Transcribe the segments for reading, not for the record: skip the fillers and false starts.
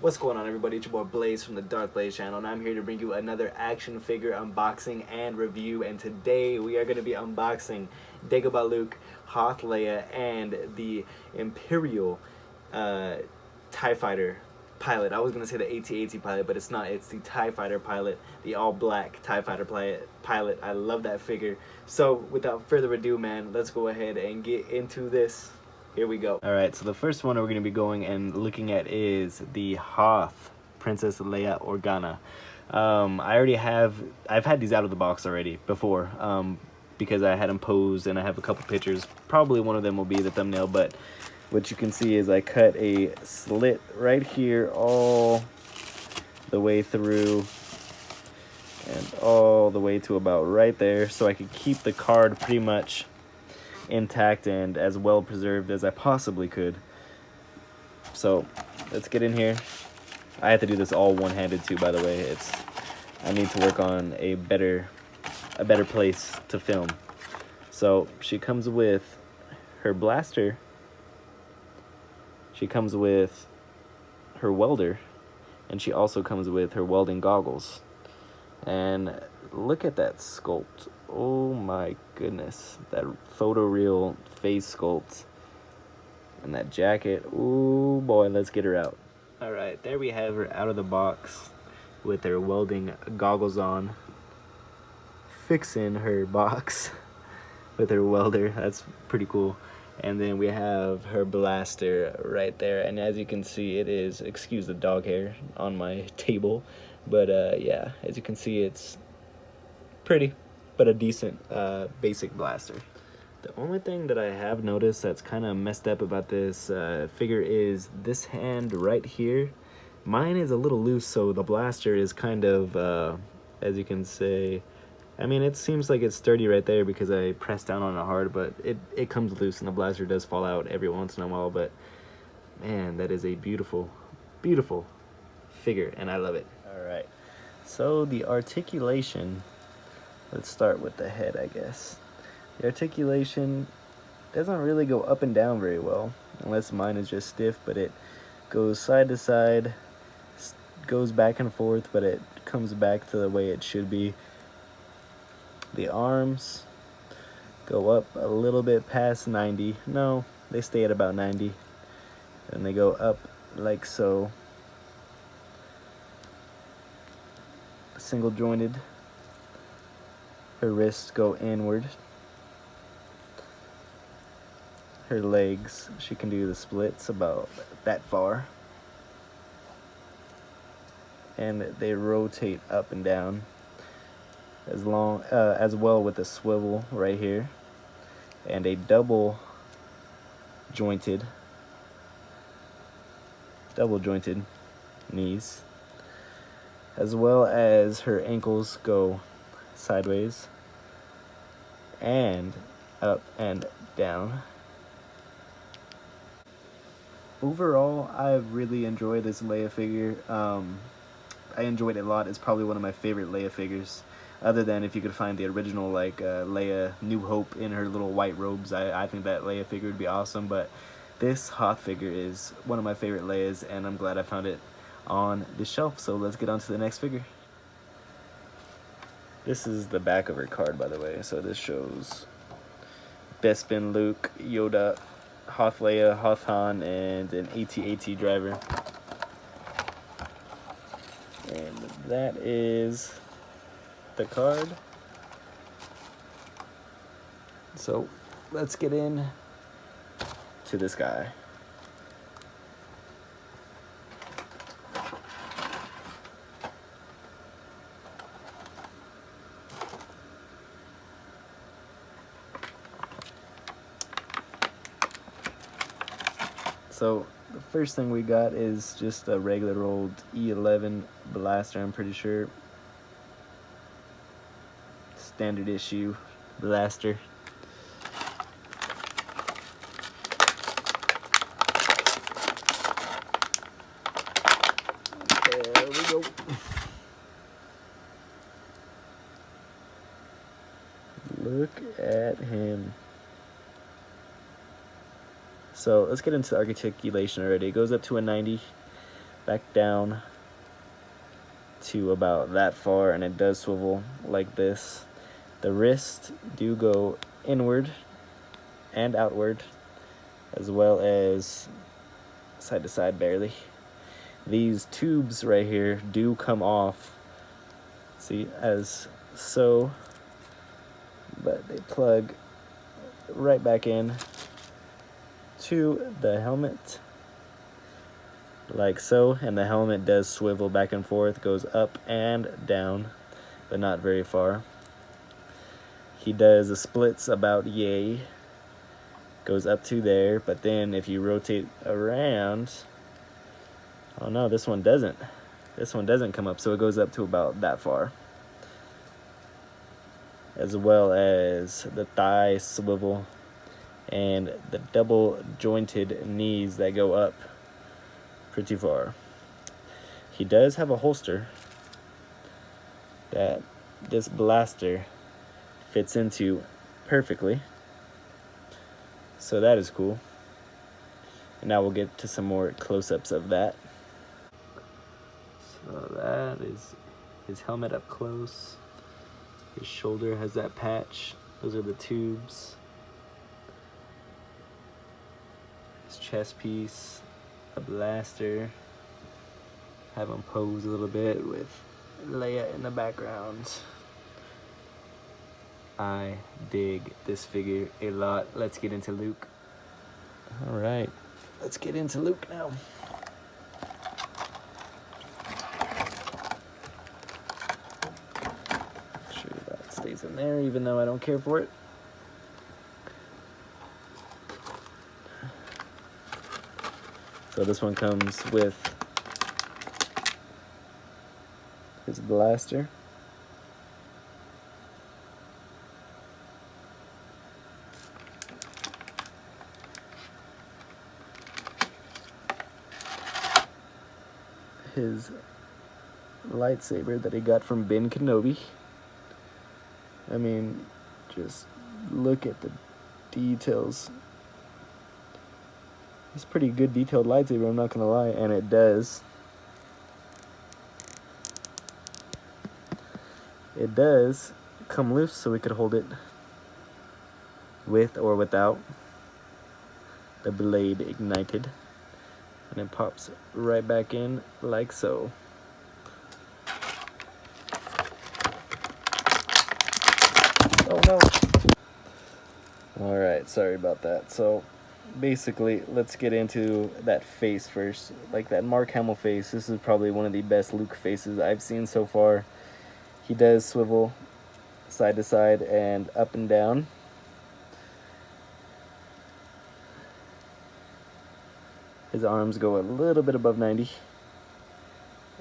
What's going on, everybody? It's your boy Blaze from the Dark Blaze channel, and I'm here to bring you another action figure unboxing and review. And today we are going to be unboxing Dagobah Luke, Hoth Leia, and the Imperial TIE Fighter pilot. I was going to say the AT-AT pilot, but it's not. It's the TIE Fighter pilot, the all-black TIE Fighter pilot. I love that figure. So without further ado, man, let's go ahead and get into this. Here we go. Alright, so the first one we're going to be going and looking at is the Hoth Princess Leia Organa. I've had these out of the box already before, because I had them posed and I have a couple pictures. Probably one of them will be the thumbnail, but what you can see is I cut a slit right here all the way through and all the way to about right there, so I could keep the card pretty much intact and as well preserved as I possibly could. So let's get in here. I have to do this all one-handed too, by the way. I need to work on a better place to film. So she comes with her blaster, she comes with her welder, and she also comes with her welding goggles. And look at that sculpt. Oh my goodness, that photoreal face sculpt and that jacket. Ooh boy, let's get her out. All right, there we have her out of the box with her welding goggles on, fixing her box with her welder. That's pretty cool. And then we have her blaster right there, and as you can see, it is, excuse the dog hair on my table, but yeah, as you can see, it's pretty, but a decent basic blaster. The only thing that I have noticed that's kind of messed up about this figure is this hand right here. Mine is a little loose, so the blaster is kind of, as you can say, I mean, it seems like it's sturdy right there because I pressed down on it hard, but it comes loose and the blaster does fall out every once in a while. But man, that is a beautiful, beautiful figure, and I love it. All right, so the articulation, let's start with the head, I guess. The articulation doesn't really go up and down very well, unless mine is just stiff, but it goes side to side, goes back and forth, but it comes back to the way it should be. The arms go up a little bit past 90. No, they stay at about 90. And they go up like so. Single jointed. Her wrists go inward. Her legs, she can do the splits about that far. And they rotate up and down. As well with a swivel right here, and a double jointed knees, as well as her ankles go sideways and up and down. Overall, I really enjoyed this Leia figure. I enjoyed it a lot. It's probably one of my favorite Leia figures. Other than if you could find the original, like Leia New Hope in her little white robes, I think that Leia figure would be awesome. But this Hoth figure is one of my favorite Leias, and I'm glad I found it on the shelf. So let's get on to the next figure. This is the back of her card, by the way. So this shows Bespin Luke, Yoda, Hoth Leia, Hoth Han, and an AT-AT driver. And that is the card. So let's get in to this guy. So the first thing we got is just a regular old E11 blaster, I'm pretty sure. Standard issue blaster. There we go. Look at him. So let's get into articulation already. It goes up to a 90. back down to about that far, and it does swivel like this. The wrists do go inward and outward, as well as side to side barely. These tubes right here do come off, see, as so, but they plug right back in to the helmet like so, and the helmet does swivel back and forth, goes up and down, but not very far. He does a splits about yay, goes up to there, but then if you rotate around, oh no, this one doesn't come up, so it goes up to about that far, as well as the thigh swivel and the double jointed knees that go up pretty far. He does have a holster that this blaster fits into perfectly, so that is cool. And now we'll get to some more close-ups of that. So that is his helmet up close. His shoulder has that patch. Those are the tubes. His chest piece, a blaster. Have him pose a little bit with Leia in the background. I dig this figure a lot. Let's get into Luke. All right, let's get into Luke now. Make sure that stays in there, even though I don't care for it. So this one comes with his blaster. His lightsaber that he got from Ben Kenobi. I mean, just look at the details. It's pretty good detailed lightsaber, I'm not gonna lie, and it does come loose, so we could hold it with or without the blade ignited, and it pops right back in like so. Oh no. All right, sorry about that. So basically, let's get into that face first. Like that Mark Hamill face, this is probably one of the best Luke faces I've seen so far. He does swivel side to side and up and down. His arms go a little bit above 90.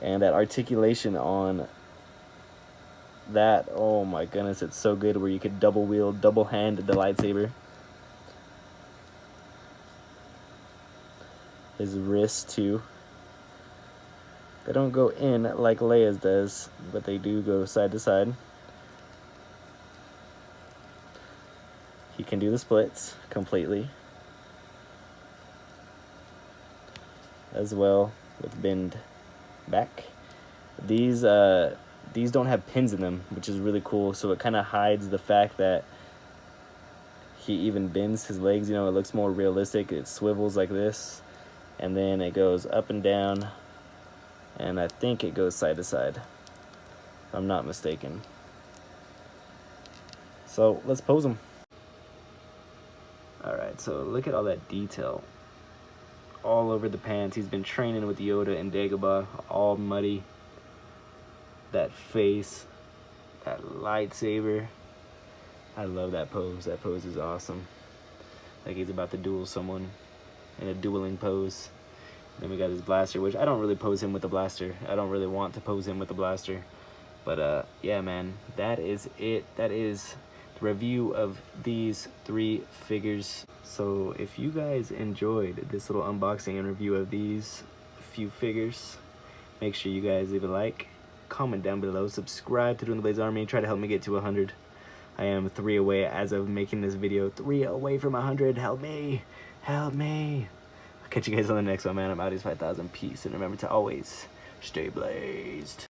And that articulation on that, oh my goodness, it's so good, where you could double wield, double hand the lightsaber. His wrists too. They don't go in like Leia's does, but they do go side to side. He can do the splits completely, as well with bend back. These don't have pins in them, which is really cool, so it kind of hides the fact that he even bends his legs. You know, it looks more realistic. It swivels like this, and then it goes up and down, and I think it goes side to side, if I'm not mistaken. So let's pose him. Alright, so look at all that detail all over the pants. He's been training with Yoda and Dagobah, all muddy. That face, that lightsaber. I love that pose. That pose is awesome. Like he's about to duel someone in a dueling pose. Then we got his blaster, which I don't really pose him with the blaster. I don't really want to pose him with the blaster. But yeah, man, that is it. That is the review of these 3 figures. So if you guys enjoyed this little unboxing and review of these few figures, make sure you guys leave a like, comment down below, subscribe to Doing the Blaze Army, try to help me get to 100. I am 3 away as of making this video. 3 away from 100. Help me. Help me. Catch you guys on the next one, man. I'm out. Is 5,000. Peace. And remember to always stay blazed.